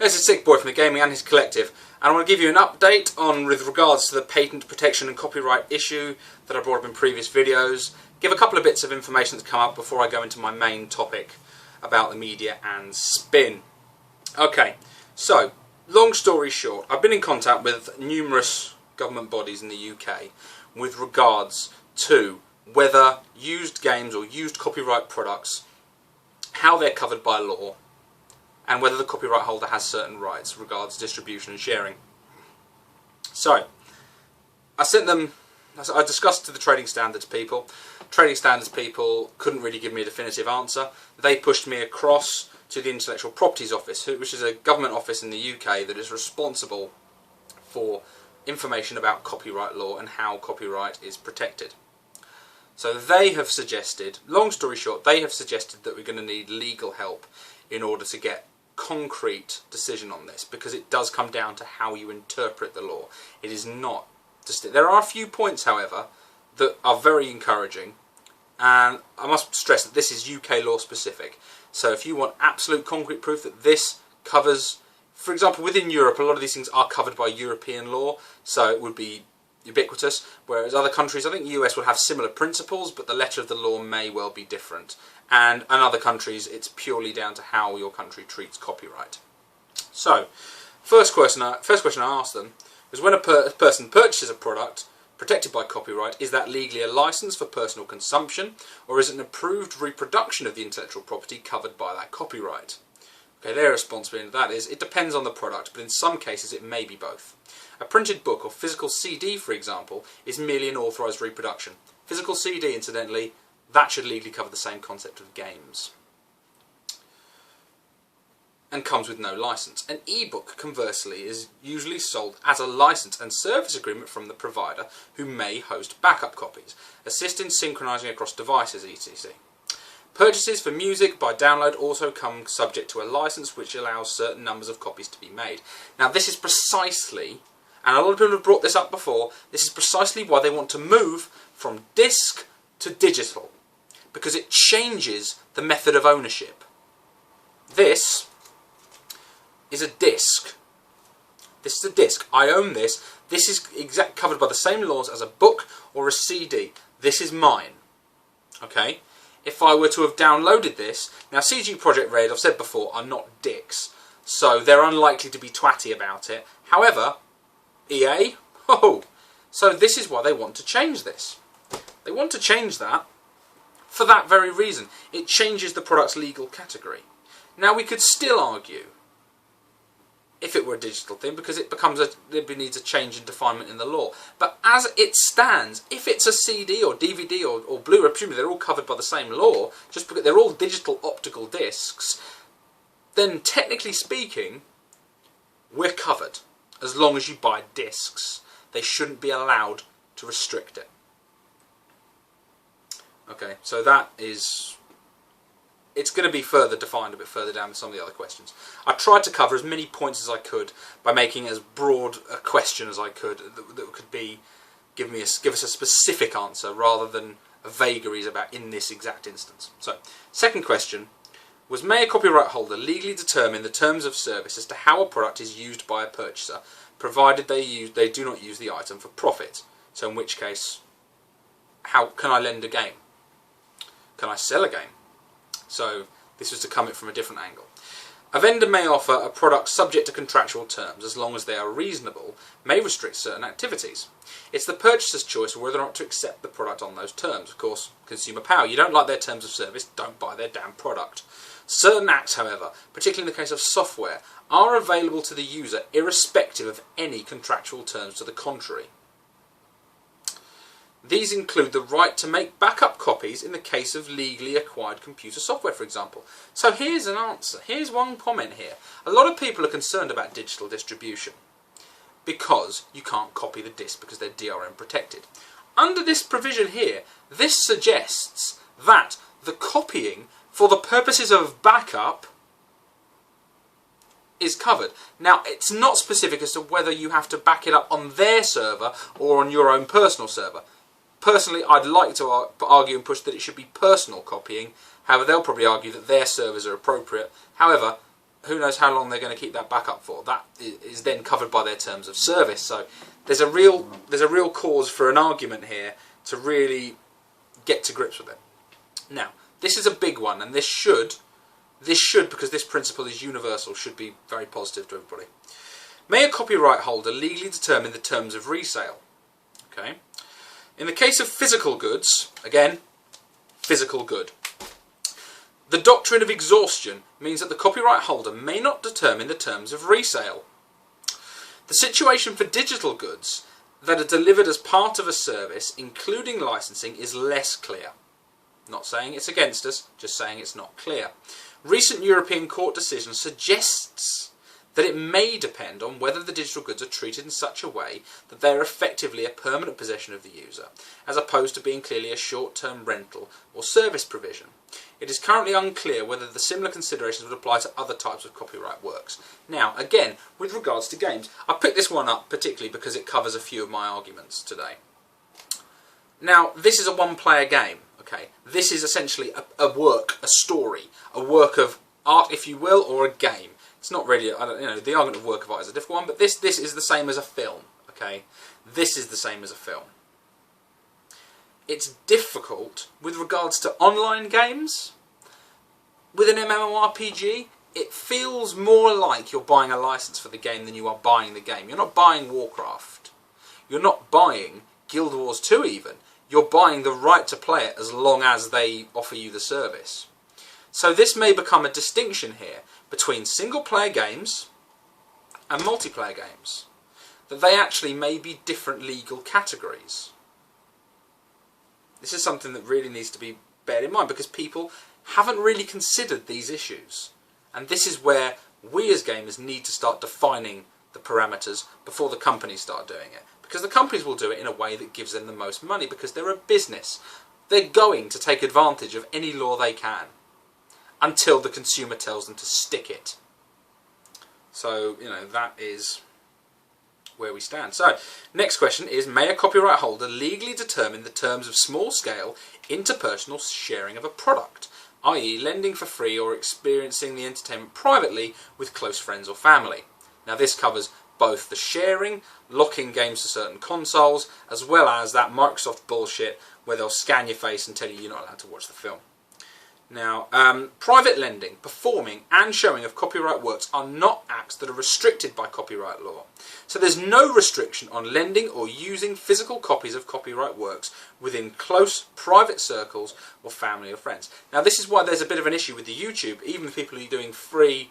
This is SickBoy from the Gaming and his Collective, and I want to give you an update on with regards to the patent protection and copyright issue that I brought up in previous videos. Give a couple of bits of information that's come up before I go into my main topic about the media and spin. Okay, so long story short, I've been in contact with numerous government bodies in the UK with regards to whether used games or used copyright products, how they're covered by law, and whether the copyright holder has certain rights regards distribution and sharing. So, I discussed to the trading standards people. Trading standards people couldn't really give me a definitive answer. They pushed me across to the Intellectual Properties Office, which is a government office in the UK that is responsible for information about copyright law and how copyright is protected. So they have suggested, long story short, they have suggested that we're going to need legal help in order to get concrete decision on this, because it does come down to how you interpret the law. It is not just. There are a few points, however, that are very encouraging, and I must stress that this is UK law specific. So if you want absolute concrete proof that this covers, for example, within Europe, a lot of these things are covered by European law, so it would be ubiquitous, whereas other countries, I think the US will have similar principles, but the letter of the law may well be different. And in other countries, it's purely down to how your country treats copyright. So, first question I asked them was, when a person purchases a product protected by copyright, is that legally a license for personal consumption, or is it an approved reproduction of the intellectual property covered by that copyright? Okay, their response to that is, it depends on the product, but in some cases it may be both. A printed book or physical CD, for example, is merely an authorised reproduction. Physical CD, incidentally, that should legally cover the same concept of games, and comes with no license. An e-book, conversely, is usually sold as a license and service agreement from the provider, who may host backup copies, assist in synchronising across devices, etc. Purchases for music by download also come subject to a license which allows certain numbers of copies to be made. Now this is precisely, and a lot of people have brought this up before, this is precisely why they want to move from disc to digital, because it changes the method of ownership. This is a disc. This is a disc. I own this. This is covered by the same laws as a book or a CD. This is mine. Okay? If I were to have downloaded this, now CG Projekt Red, I've said before, are not dicks, so they're unlikely to be twatty about it. However, EA, so this is why they want to change this. They want to change that for that very reason. It changes the product's legal category. Now we could still argue if it were a digital thing, because it needs a change in definement in the law. But as it stands, if it's a CD or DVD or Blu-ray, presumably they're all covered by the same law, just because they're all digital optical discs, then technically speaking, we're covered. As long as you buy discs, they shouldn't be allowed to restrict it. Okay, so that is, it's going to be further defined a bit further down with some of the other questions. I tried to cover as many points as I could by making as broad a question as I could that could be give us a specific answer rather than vagaries about in this exact instance. So, second question was, may a copyright holder legally determine the terms of service as to how a product is used by a purchaser, provided they do not use the item for profit? So in which case, how can I lend a game? Can I sell a game? So this was to come at it from a different angle. A vendor may offer a product subject to contractual terms, as long as they are reasonable, may restrict certain activities. It's the purchaser's choice whether or not to accept the product on those terms. Of course, consumer power. You don't like their terms of service, don't buy their damn product. Certain acts, however, particularly in the case of software, are available to the user irrespective of any contractual terms to the contrary. These include the right to make backup copies in the case of legally acquired computer software, for example. So here's an answer. Here's one comment here. A lot of people are concerned about digital distribution because you can't copy the disc because they're DRM protected. Under this provision here, this suggests that the copying for the purposes of backup is covered. Now, it's not specific as to whether you have to back it up on their server or on your own personal server. Personally, I'd like to argue and push that it should be personal copying. However, they'll probably argue that their servers are appropriate. However, who knows how long they're going to keep that back up for. That is then covered by their terms of service. So there's a real cause for an argument here to really get to grips with it. Now, this is a big one, and this should, because this principle is universal, should be very positive to everybody. May a copyright holder legally determine the terms of resale? Okay. In the case of physical goods, again, physical good, the doctrine of exhaustion means that the copyright holder may not determine the terms of resale. The situation for digital goods that are delivered as part of a service, including licensing, is less clear. Not saying it's against us, just saying it's not clear. Recent European court decision suggests that it may depend on whether the digital goods are treated in such a way that they are effectively a permanent possession of the user, as opposed to being clearly a short-term rental or service provision. It is currently unclear whether the similar considerations would apply to other types of copyright works. Now, again, with regards to games, I picked this one up particularly because it covers a few of my arguments today. Now, this is a one-player game. Okay, this is essentially a work, a story, a work of art, if you will, or a game. It's not really, the argument of work of art is a difficult one, but this is the same as a film. Okay, this is the same as a film. It's difficult with regards to online games. With an MMORPG, it feels more like you're buying a license for the game than you are buying the game. You're not buying Warcraft. You're not buying Guild Wars 2 even. You're buying the right to play it as long as they offer you the service. So this may become a distinction here between single-player games and multiplayer games. That they actually may be different legal categories. This is something that really needs to be bared in mind because people haven't really considered these issues. And this is where we as gamers need to start defining the parameters before the companies start doing it. Because the companies will do it in a way that gives them the most money because they're a business. They're going to take advantage of any law they can until the consumer tells them to stick it. So, that is where we stand. So, next question is, may a copyright holder legally determine the terms of small-scale interpersonal sharing of a product, i.e. lending for free or experiencing the entertainment privately with close friends or family? Now this covers both the sharing, locking games to certain consoles, as well as that Microsoft bullshit where they'll scan your face and tell you you're not allowed to watch the film. Now, private lending, performing and showing of copyright works are not acts that are restricted by copyright law. So there's no restriction on lending or using physical copies of copyright works within close private circles or family or friends. Now this is why there's a bit of an issue with the YouTube. Even the people who are doing free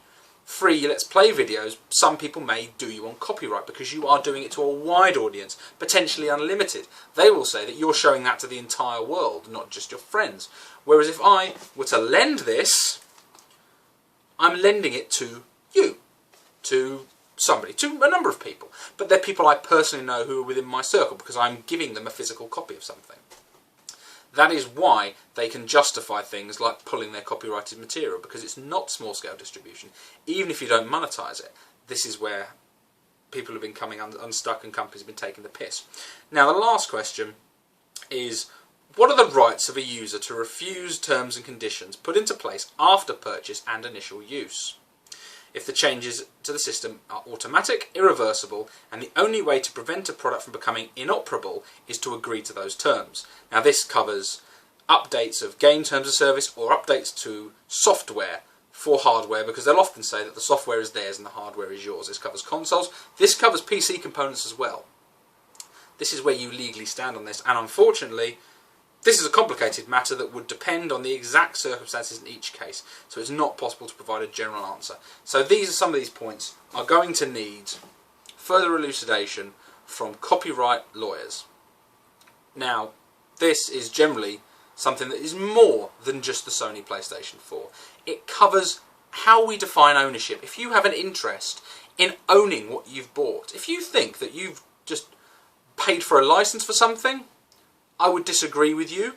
Let's Play videos, some people may do you on copyright because you are doing it to a wide audience, potentially unlimited. They will say that you're showing that to the entire world, not just your friends. Whereas if I were to lend this, I'm lending it to you, to somebody, to a number of people. But they're people I personally know who are within my circle because I'm giving them a physical copy of something. That is why they can justify things like pulling their copyrighted material, because it's not small-scale distribution. Even if you don't monetize it, this is where people have been coming unstuck and companies have been taking the piss. Now, the last question is, what are the rights of a user to refuse terms and conditions put into place after purchase and initial use? If the changes to the system are automatic, irreversible, and the only way to prevent a product from becoming inoperable is to agree to those terms. Now this covers updates of game terms of service or updates to software for hardware, because they'll often say that the software is theirs and the hardware is yours. This covers consoles. This covers PC components as well. This is where you legally stand on this, and unfortunately this is a complicated matter that would depend on the exact circumstances in each case, so it's not possible to provide a general answer. So these are some of these points are going to need further elucidation from copyright lawyers. Now, this is generally something that is more than just the Sony PlayStation 4. It covers how we define ownership. If you have an interest in owning what you've bought, if you think that you've just paid for a license for something, I would disagree with you,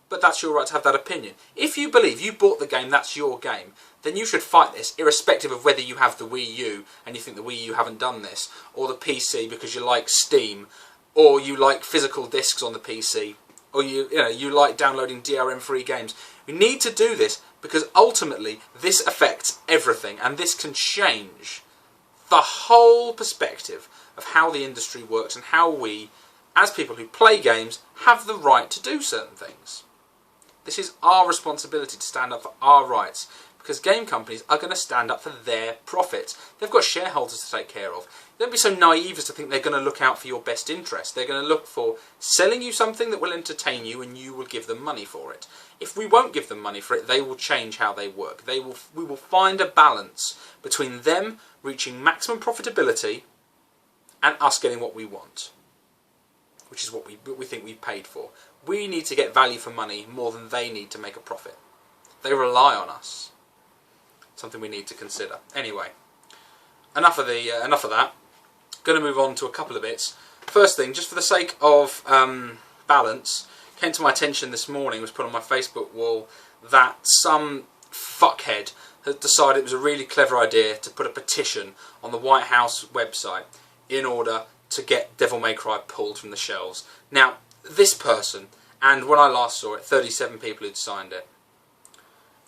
but that's your right to have that opinion. If you believe you bought the game, that's your game, then you should fight this, irrespective of whether you have the Wii U and you think the Wii U haven't done this, or the PC because you like Steam, or you like physical discs on the PC. or you like downloading DRM-free games. We need to do this because ultimately this affects everything, and this can change the whole perspective of how the industry works and how we, as people who play games, have the right to do certain things. This is our responsibility to stand up for our rights, because game companies are going to stand up for their profits. They've got shareholders to take care of. Don't be so naive as to think they're going to look out for your best interest. They're going to look for selling you something that will entertain you, and you will give them money for it. If we won't give them money for it, they will change how they work. We will find a balance between them reaching maximum profitability and us getting what we want, which is what we think we've paid for. We need to get value for money more than they need to make a profit. They rely on us. Something we need to consider. Anyway, enough of that. Going to move on to a couple of bits. First thing, just for the sake of balance, came to my attention this morning, was put on my Facebook wall, that some fuckhead had decided it was a really clever idea to put a petition on the White House website in order to get Devil May Cry pulled from the shelves. Now, this person, and when I last saw it, 37 people who'd signed it,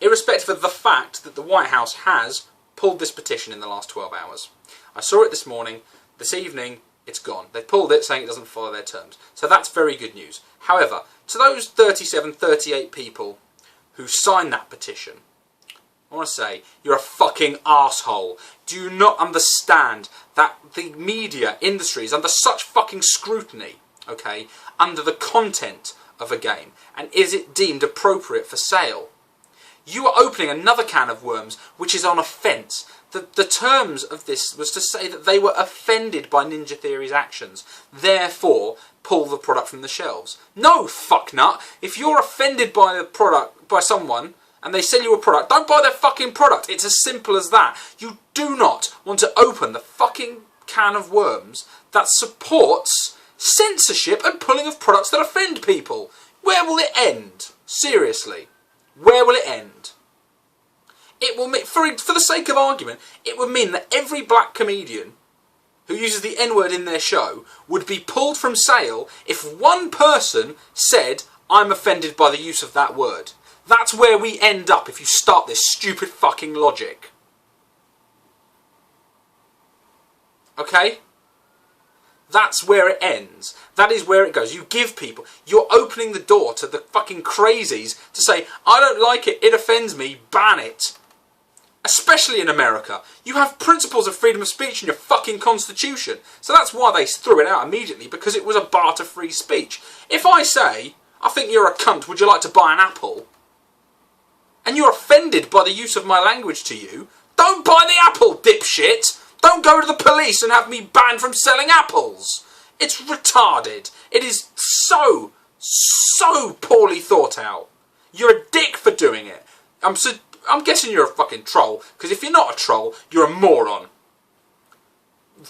irrespective of the fact that the White House has pulled this petition in the last 12 hours. I saw it this morning. This evening, it's gone. They've pulled it, saying it doesn't follow their terms. So that's very good news. However, to those 37, 38 people who signed that petition, I want to say, you're a fucking arsehole. Do you not understand that the media industry is under such fucking scrutiny, okay, under the content of a game? And is it deemed appropriate for sale? You are opening another can of worms, which is on offence. The terms of this was to say that they were offended by Ninja Theory's actions, therefore pull the product from the shelves. No, fucknut. If you're offended by the product, by someone, and they sell you a product, don't buy their fucking product. It's as simple as that. You do not want to open the fucking can of worms that supports censorship and pulling of products that offend people. Where will it end? Seriously. Where will it end? It will mean, for the sake of argument, it would mean that every black comedian who uses the N-word in their show would be pulled from sale if one person said, I'm offended by the use of that word. That's where we end up if you start this stupid fucking logic. Okay? That's where it ends. That is where it goes. You give people, you're opening the door to the fucking crazies to say, I don't like it, it offends me, ban it. Especially in America. You have principles of freedom of speech in your fucking constitution. So that's why they threw it out immediately, because it was a bar to free speech. If I say, I think you're a cunt, would you like to buy an apple? And you're offended by the use of my language to you, don't buy the apple, dipshit! Don't go to the police and have me banned from selling apples. It's retarded. It is so poorly thought out. You're a dick for doing it. I'm guessing you're a fucking troll, because if you're not a troll, you're a moron.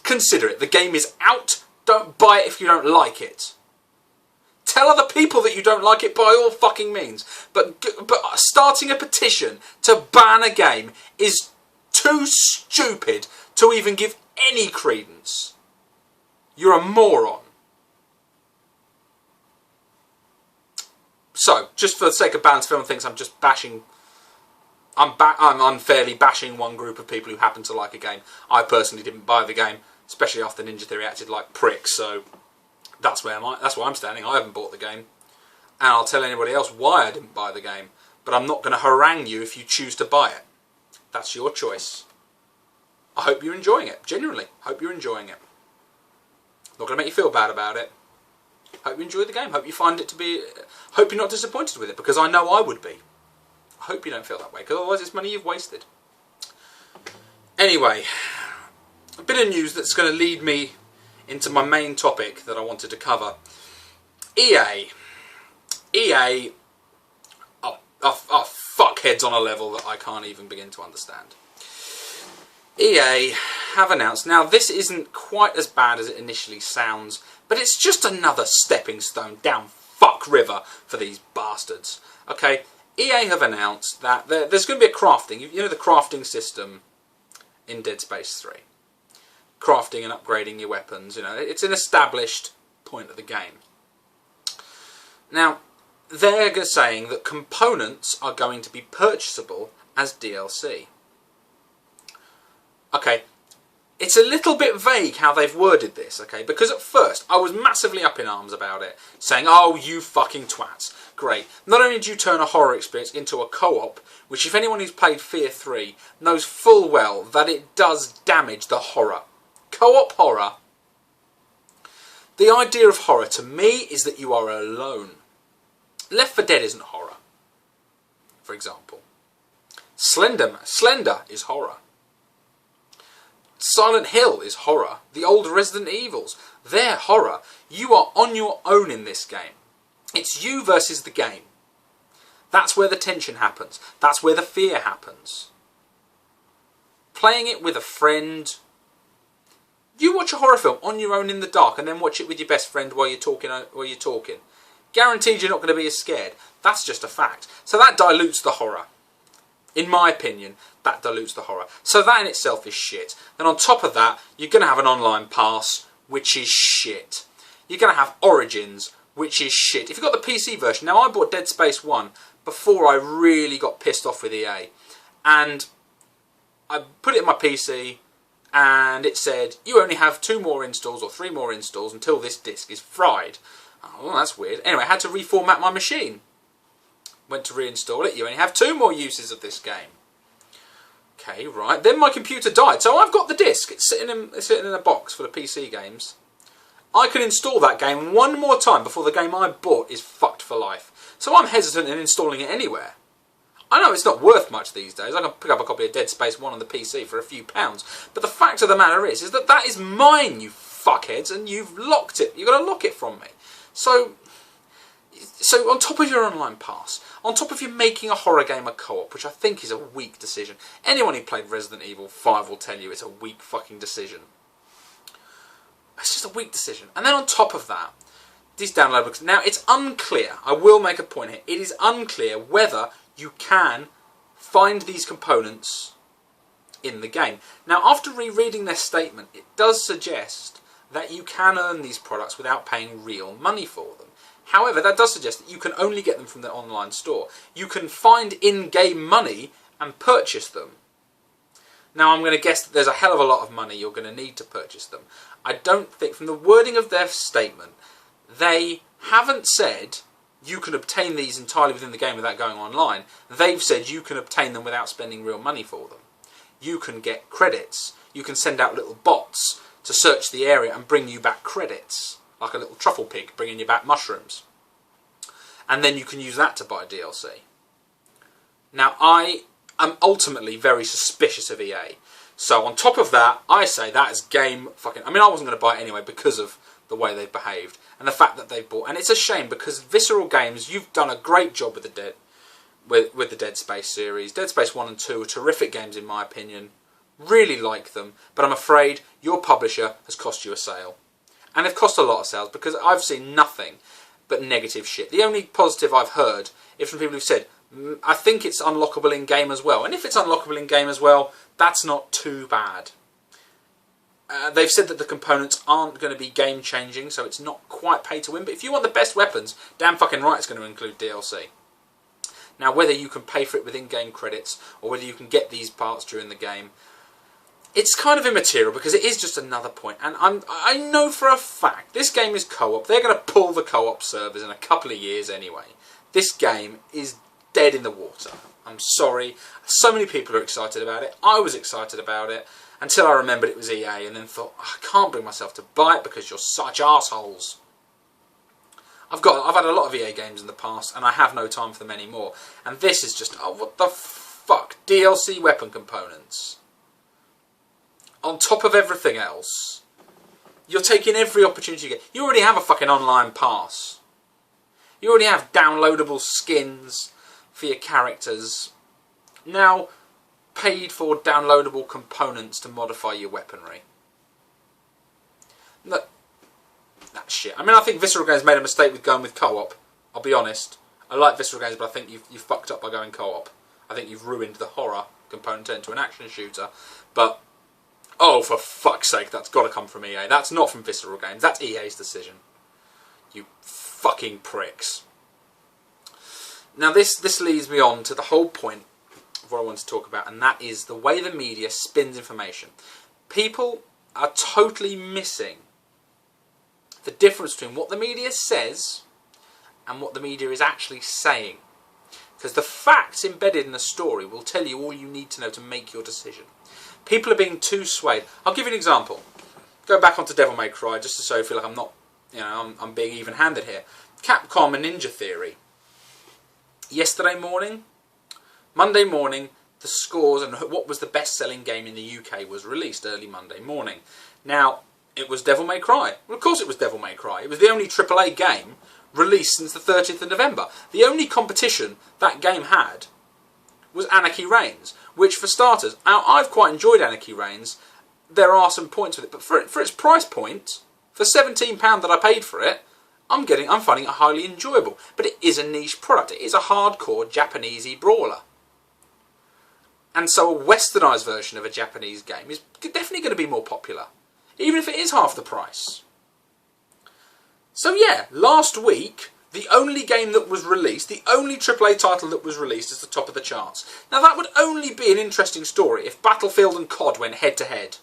Consider it. The game is out. Don't buy it if you don't like it. Tell other people that you don't like it by all fucking means. But starting a petition to ban a game is too stupid to even give any credence. You're a moron. So, just for the sake of balance, Film thinks I'm just bashing. I'm unfairly bashing one group of people who happen to like a game. I personally didn't buy the game, especially after Ninja Theory acted like pricks. So that's where I'm standing. I haven't bought the game, and I'll tell anybody else why I didn't buy the game. But I'm not going to harangue you if you choose to buy it. That's your choice. I hope you're enjoying it. Genuinely, hope you're enjoying it. Not going to make you feel bad about it. Hope you enjoy the game. Hope you find it to be. Hope you're not disappointed with it, because I know I would be. I hope you don't feel that way, because otherwise it's money you've wasted. Anyway, a bit of news that's going to lead me into my main topic that I wanted to cover. EA are fuckheads on a level that I can't even begin to understand. EA have announced, now this isn't quite as bad as it initially sounds, but it's just another stepping stone down fuck river for these bastards. Okay, EA have announced that there's going to be a crafting, you know the crafting system in Dead Space 3. Crafting and upgrading your weapons, you know, it's an established point of the game. Now, they're saying that components are going to be purchasable as DLC. Okay, it's a little bit vague how they've worded this, okay, because at first I was massively up in arms about it, saying, oh, you fucking twats. Great. Not only do you turn a horror experience into a co-op, which if anyone who's played Fear 3 knows full well that it does damage the horror. Co-op horror. The idea of horror to me is that you are alone. Left 4 Dead isn't horror, for example. Slender is horror. Silent Hill is horror. The old Resident Evils, they're horror. You are on your own in this game. It's you versus the game. That's where the tension happens. That's where the fear happens. Playing it with a friend. You watch a horror film on your own in the dark and then watch it with your best friend while you're talking. Guaranteed you're not going to be as scared. That's just a fact. So that dilutes the horror. In my opinion, that dilutes the horror. So that in itself is shit. Then on top of that, you're going to have an online pass, which is shit. You're going to have Origins, which is shit. If you've got the PC version, now I bought Dead Space 1 before I really got pissed off with EA. And I put it in my PC, and it said, you only have 2 more installs or 3 more installs until this disc is fried. Oh, well, that's weird. Anyway, I had to reformat my machine. Went to reinstall it. You only have 2 more uses of this game. Okay, right. Then my computer died, so I've got the disc. It's sitting in a box full of PC games. I can install that game one more time before the game I bought is fucked for life. So I'm hesitant in installing it anywhere. I know it's not worth much these days. I can pick up a copy of Dead Space 1 on the PC for a few pounds. But the fact of the matter is that that is mine, you fuckheads, and you've locked it. You've got to lock it from me. So on top of your online pass, on top of you making a horror game a co-op, which I think is a weak decision. Anyone who played Resident Evil 5 will tell you it's a weak fucking decision. It's just a weak decision. And then on top of that, these downloadables. Now, it's unclear. I will make a point here. It is unclear whether you can find these components in the game. Now, after rereading their statement, it does suggest that you can earn these products without paying real money for them. However, that does suggest that you can only get them from the online store. You can find in-game money and purchase them. Now, I'm going to guess that there's a hell of a lot of money you're going to need to purchase them. I don't think, from the wording of their statement, they haven't said you can obtain these entirely within the game without going online. They've said you can obtain them without spending real money for them. You can get credits. You can send out little bots to search the area and bring you back credits. Like a little truffle pig bringing you back mushrooms. And then you can use that to buy DLC. Now, I am ultimately very suspicious of EA. So on top of that, I say that is game fucking... I mean, I wasn't going to buy it anyway because of the way they've behaved. And the fact that they've bought... And it's a shame because Visceral Games, you've done a great job with the Dead Space series. Dead Space 1 and 2 are terrific games in my opinion. Really like them. But I'm afraid your publisher has cost you a sale. And they've cost a lot of sales because I've seen nothing but negative shit. The only positive I've heard is from people who've said, I think it's unlockable in-game as well. And if it's unlockable in-game as well, that's not too bad. They've said that the components aren't going to be game-changing, so it's not quite pay to win. But if you want the best weapons, damn fucking right it's going to include DLC. Now, whether you can pay for it with in-game credits, or whether you can get these parts during the game, it's kind of immaterial because it is just another point. And I know for a fact this game is co-op. They're going to pull the co-op servers in a couple of years anyway. This game is dead in the water. I'm sorry. So many people are excited about it. I was excited about it until I remembered it was EA and then thought, I can't bring myself to buy it because you're such assholes. I've had a lot of EA games in the past and I have no time for them anymore. And this is just, oh, what the fuck? DLC weapon components. On top of everything else, you're taking every opportunity you get. You already have a fucking online pass. You already have downloadable skins for your characters. Now, paid for downloadable components to modify your weaponry. No, that's shit. I mean, I think Visceral Games made a mistake with going with co-op. I'll be honest. I like Visceral Games, but I think you've fucked up by going co-op. I think you've ruined the horror component into an action shooter. But... oh, for fuck's sake, that's got to come from EA. That's not from Visceral Games. That's EA's decision. You fucking pricks. Now this leads me on to the whole point of what I want to talk about, and that is the way the media spins information. People are totally missing the difference between what the media says and what the media is actually saying. Because the facts embedded in a story will tell you all you need to know to make your decision. People are being too swayed. I'll give you an example. Go back onto Devil May Cry, just so I feel like I'm not, I'm being even-handed here. Capcom and Ninja Theory. Yesterday morning, Monday morning, the scores and what was the best-selling game in the UK was released early Monday morning. Now, it was Devil May Cry. Well, of course it was Devil May Cry. It was the only AAA game released since the 30th of November. The only competition that game had was Anarchy Reigns, which for starters, now I've quite enjoyed Anarchy Reigns. There are some points with it, but for its price point, for £17 that I paid for it, I'm finding it highly enjoyable. But it is a niche product. It is a hardcore Japanesey brawler. And so a westernised version of a Japanese game is definitely going to be more popular, even if it is half the price. So yeah, last week, the only game that was released, the only AAA title that was released is the top of the charts. Now that would only be an interesting story if Battlefield and COD went head-to-head.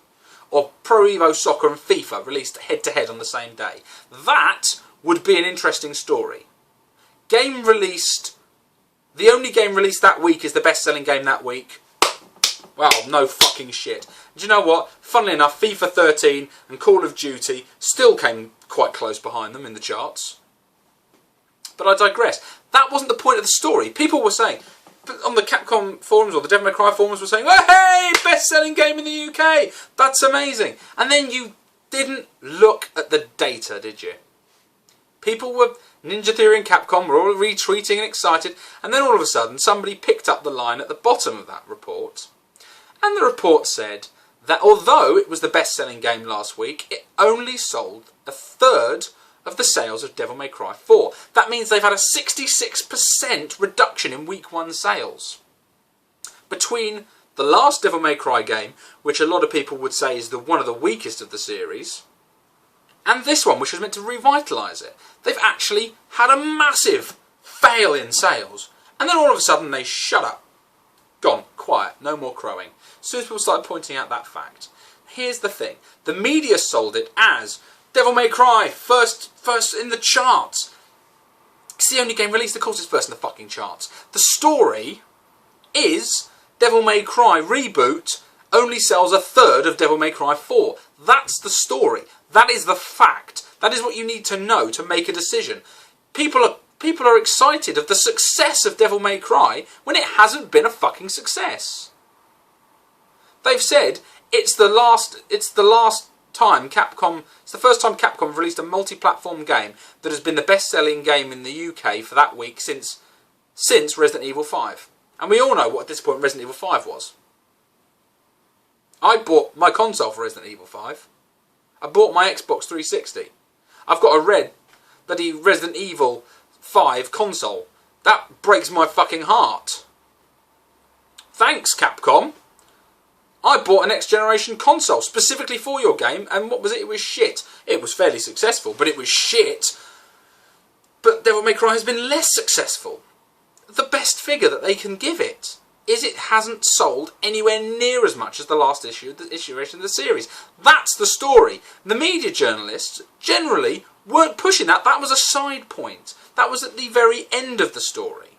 Or Pro Evo Soccer and FIFA released head-to-head on the same day. That would be an interesting story. Game released, the only game released that week is the best-selling game that week. Well, no fucking shit. Do you know what? Funnily enough, FIFA 13 and Call of Duty still came quite close behind them in the charts. But I digress. That wasn't the point of the story. People were saying, on the Capcom forums or the Devil May Cry forums were saying, oh, hey, best-selling game in the UK. That's amazing. And then you didn't look at the data, did you? People were, Ninja Theory and Capcom were all retweeting and excited, and then all of a sudden somebody picked up the line at the bottom of that report. And the report said that although it was the best-selling game last week, it only sold a third of the sales of Devil May Cry 4. That means they've had a 66% reduction in week 1 sales. Between the last Devil May Cry game, which a lot of people would say is one of the weakest of the series, and this one, which was meant to revitalise it, they've actually had a massive fail in sales. And then all of a sudden they shut up. Gone. Quiet. No more crowing. As soon as people started pointing out that fact. Here's the thing. The media sold it as Devil May Cry, first in the charts. It's the only game released, of course it's first in the fucking charts. The story is Devil May Cry Reboot only sells a third of Devil May Cry 4. That's the story. That is the fact. That is what you need to know to make a decision. People are excited of the success of Devil May Cry when it hasn't been a fucking success. They've said it's the last time Capcom, it's the first time Capcom have released a multi-platform game that has been the best-selling game in the UK for that week since Resident Evil 5. And we all know what at this point Resident Evil 5 was. I bought my console for Resident Evil 5. I bought my Xbox 360. I've got a bloody Resident Evil 5 console. That breaks my fucking heart. Thanks, Capcom. I bought a next generation console specifically for your game, and what was it? It was shit. It was fairly successful, but it was shit. But Devil May Cry has been less successful. The best figure that they can give it is it hasn't sold anywhere near as much as the last iteration of the series. That's the story. The media journalists generally weren't pushing that. That was a side point. That was at the very end of the story.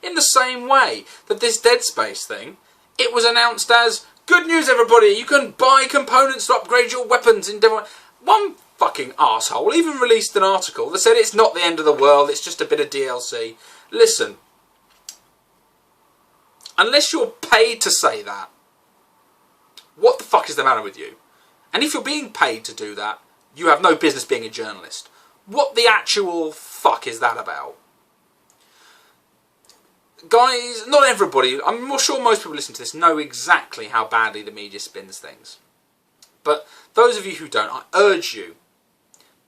In the same way that this Dead Space thing, it was announced as, good news everybody, you can buy components to upgrade your weapons in Devil May Cry. One fucking arsehole even released an article that said it's not the end of the world, it's just a bit of DLC. Listen, unless you're paid to say that, what the fuck is the matter with you? And if you're being paid to do that, you have no business being a journalist. What the actual fuck is that about? Guys, not everybody, I'm more sure most people listening to this know exactly how badly the media spins things. But those of you who don't, I urge you,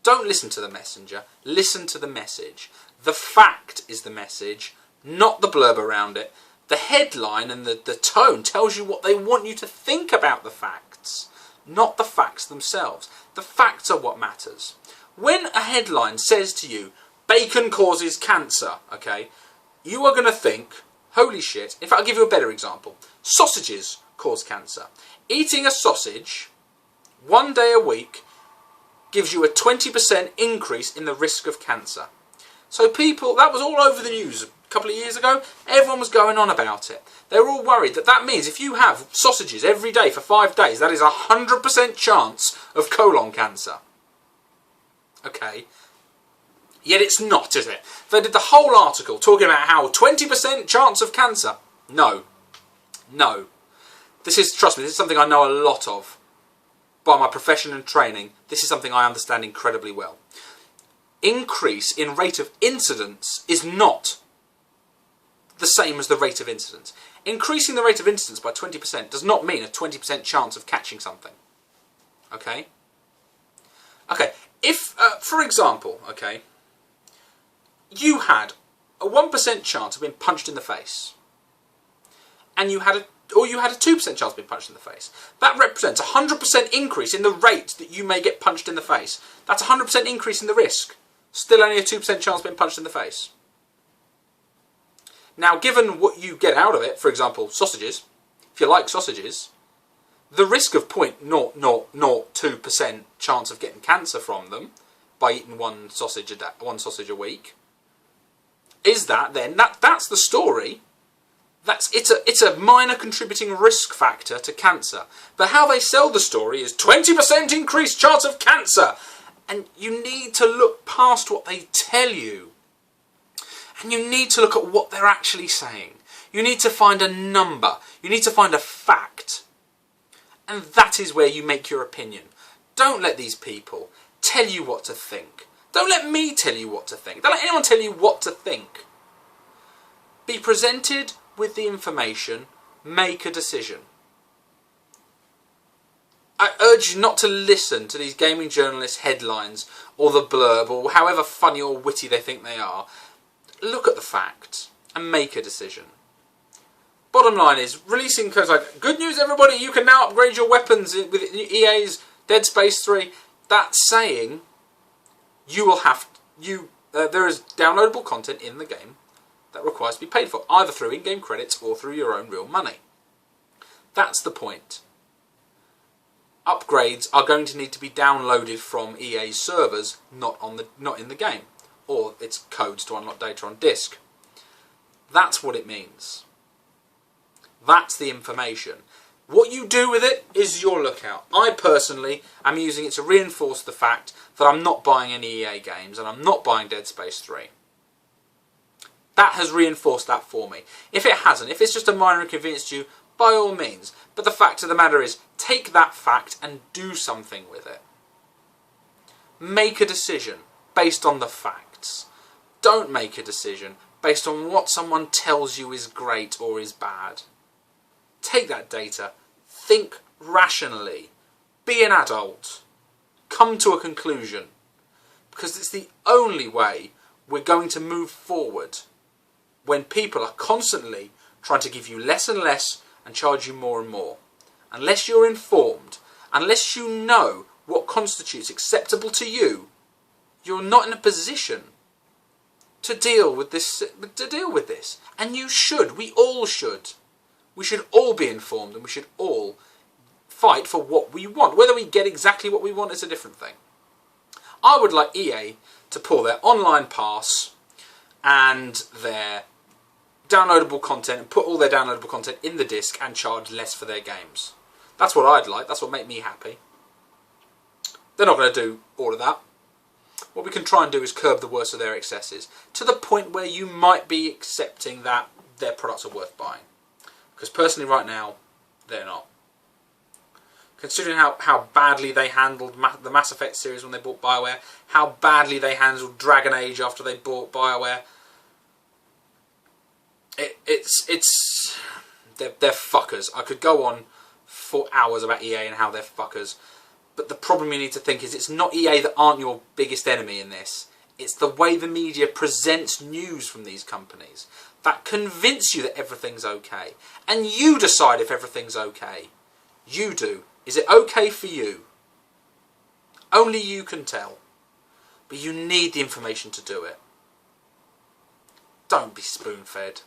don't listen to the messenger, listen to the message. The fact is the message, not the blurb around it. The headline and the tone tells you what they want you to think about the facts, not the facts themselves. The facts are what matters. When a headline says to you, bacon causes cancer, okay, you are going to think, holy shit. In fact, I'll give you a better example. Sausages cause cancer. Eating a sausage 1 day a week gives you a 20% increase in the risk of cancer. So people, that was all over the news a couple of years ago. Everyone was going on about it. They were all worried that that means if you have sausages every day for 5 days, that is a 100% chance of colon cancer. Okay. Yet it's not, is it? They did the whole article talking about how 20% chance of cancer. No. No. This is, trust me, this is something I know a lot of. By my profession and training, this is something I understand incredibly well. Increase in rate of incidence is not the same as the rate of incidence. Increasing the rate of incidence by 20% does not mean a 20% chance of catching something. Okay? Okay, if, for example, okay, you had a 1% chance of being punched in the face, and you had a 2% chance of being punched in the face. That represents a 100% increase in the rate that you may get punched in the face. That's a 100% increase in the risk. Still only a 2% chance of being punched in the face. Now, given what you get out of it, for example, sausages, if you like sausages, the risk of 0.0002% chance of getting cancer from them by eating one sausage a week, is that then, that's the story. It's a minor contributing risk factor to cancer. But how they sell the story is 20% increased chance of cancer. And you need to look past what they tell you. And you need to look at what they're actually saying. You need to find a number. You need to find a fact. And that is where you make your opinion. Don't let these people tell you what to think. Don't let me tell you what to think. Don't let anyone tell you what to think. Be presented with the information, make a decision. I urge you not to listen to these gaming journalists' headlines or the blurb or however funny or witty they think they are. Look at the facts and make a decision. Bottom line is, releasing codes like, good news everybody, you can now upgrade your weapons with EA's Dead Space 3. That's saying you will have, there is downloadable content in the game that requires to be paid for, either through in-game credits or through your own real money. That's the point. Upgrades are going to need to be downloaded from EA's servers, not in the game, or it's codes to unlock data on disk. That's what it means. That's the information. What you do with it is your lookout. I personally am using it to reinforce the fact that I'm not buying any EA games and I'm not buying Dead Space 3. That has reinforced that for me. If it hasn't, if it's just a minor inconvenience to you, by all means. But the fact of the matter is, take that fact and do something with it. Make a decision based on the facts. Don't make a decision based on what someone tells you is great or is bad. Take that data, think rationally, be an adult, come to a conclusion. Because it's the only way we're going to move forward. When people are constantly trying to give you less and less and charge you more and more. Unless you're informed, unless you know what constitutes acceptable to you, you're not in a position to deal with this. And you should. We all should. We should all be informed and we should all fight for what we want. Whether we get exactly what we want is a different thing. I would like EA to pull their online pass and their downloadable content and put all their downloadable content in the disc and charge less for their games. That's what I'd like. That's what make me happy. They're not going to do all of that. What we can try and do is curb the worst of their excesses to the point where you might be accepting that their products are worth buying. Because personally right now, they're not. Considering how badly they handled the Mass Effect series when they bought BioWare, how badly they handled Dragon Age after they bought BioWare, they're fuckers. I could go on for hours about EA and how they're fuckers, but the problem you need to think is it's not EA that aren't your biggest enemy in this. It's the way the media presents news from these companies that convince you that everything's okay. And you decide if everything's okay. You do. Is it okay for you? Only you can tell. But you need the information to do it. Don't be spoon-fed.